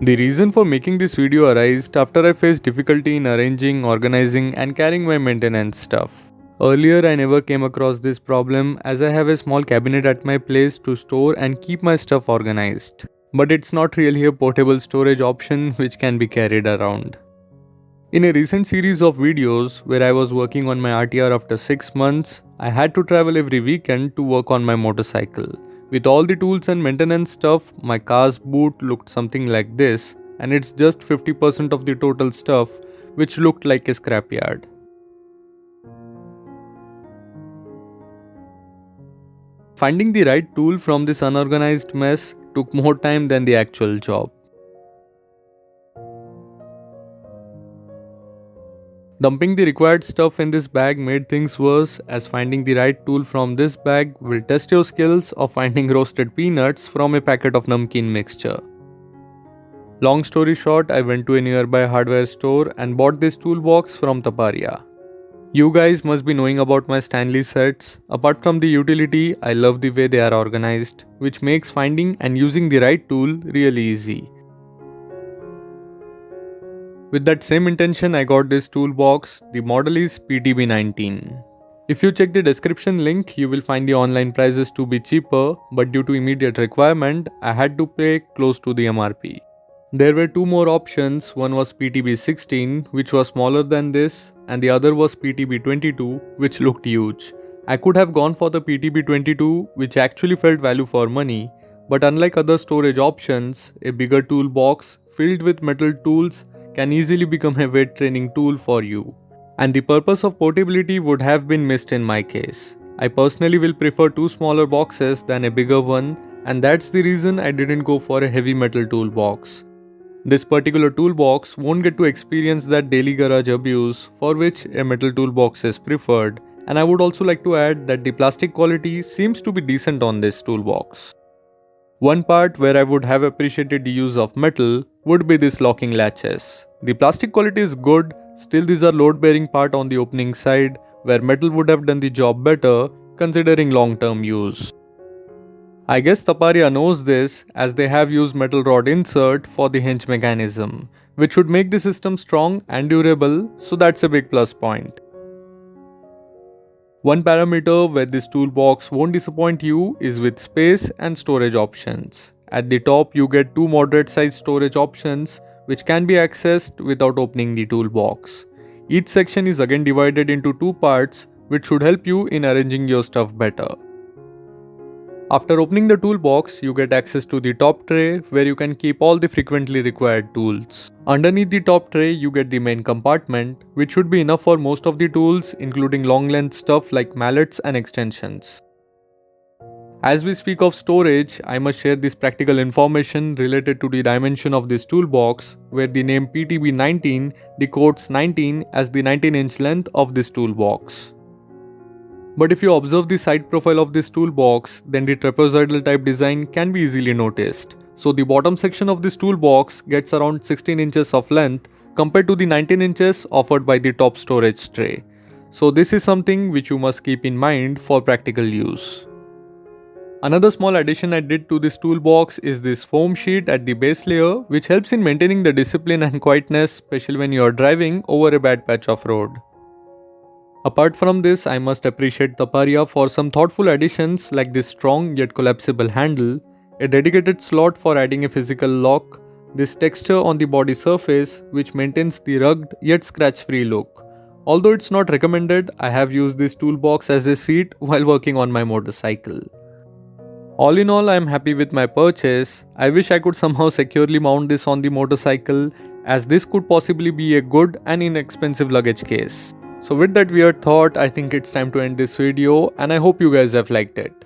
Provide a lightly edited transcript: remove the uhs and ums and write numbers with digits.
The reason for making this video arose after I faced difficulty in arranging, organizing and carrying my maintenance stuff. Earlier I never came across this problem as I have a small cabinet at my place to store and keep my stuff organized. But it's not really a portable storage option which can be carried around. In a recent series of videos where I was working on my RTR after 6 months, I had to travel every weekend to work on my motorcycle. With all the tools and maintenance stuff, my car's boot looked something like this, and it's just 50% of the total stuff, which looked like a scrapyard. Finding the right tool from this unorganized mess took more time than the actual job. Dumping the required stuff in this bag made things worse, as finding the right tool from this bag will test your skills of finding roasted peanuts from a packet of namkeen mixture. Long story short, I went to a nearby hardware store and bought this toolbox from Taparia. You guys must be knowing about my Stanley sets. Apart from the utility, I love the way they are organized, which makes finding and using the right tool really easy. With that same intention, I got this toolbox. The model is PTB19. If you check the description link, you will find the online prices to be cheaper, but due to immediate requirement, I had to pay close to the MRP. There were two more options. One was PTB16, which was smaller than this, and the other was PTB22, which looked huge. I could have gone for the PTB22, which actually felt value for money, but unlike other storage options, a bigger toolbox filled with metal tools can easily become a weight training tool for you. And the purpose of portability would have been missed in my case. I personally will prefer two smaller boxes than a bigger one, and that's the reason I didn't go for a heavy metal toolbox. This particular toolbox won't get to experience that daily garage abuse for which a metal toolbox is preferred, and I would also like to add that the plastic quality seems to be decent on this toolbox. One part where I would have appreciated the use of metal would be this locking latches. The plastic quality is good, still these are load-bearing part on the opening side where metal would have done the job better considering long-term use. I guess Taparia knows this as they have used metal rod insert for the hinge mechanism, which should make the system strong and durable, so that's a big plus point. One parameter where this toolbox won't disappoint you is with space and storage options. At the top you get two moderate size storage options which can be accessed without opening the toolbox. Each section is again divided into two parts which should help you in arranging your stuff better. After opening the toolbox, you get access to the top tray where you can keep all the frequently required tools. Underneath the top tray, you get the main compartment, which should be enough for most of the tools, including long length stuff like mallets and extensions. As we speak of storage, I must share this practical information related to the dimension of this toolbox, where the name PTB19 decodes 19 as the 19-inch length of this toolbox. But if you observe the side profile of this toolbox, then the trapezoidal type design can be easily noticed. So the bottom section of this toolbox gets around 16 inches of length compared to the 19 inches offered by the top storage tray. So this is something which you must keep in mind for practical use. Another small addition I did to this toolbox is this foam sheet at the base layer, which helps in maintaining the discipline and quietness, especially when you are driving over a bad patch of road. Apart from this, I must appreciate Taparia for some thoughtful additions like this strong yet collapsible handle, a dedicated slot for adding a physical lock, this texture on the body surface which maintains the rugged yet scratch-free look. Although it's not recommended, I have used this toolbox as a seat while working on my motorcycle. All in all, I am happy with my purchase. I wish I could somehow securely mount this on the motorcycle, as this could possibly be a good and inexpensive luggage case. So with that weird thought, I think it's time to end this video, and I hope you guys have liked it.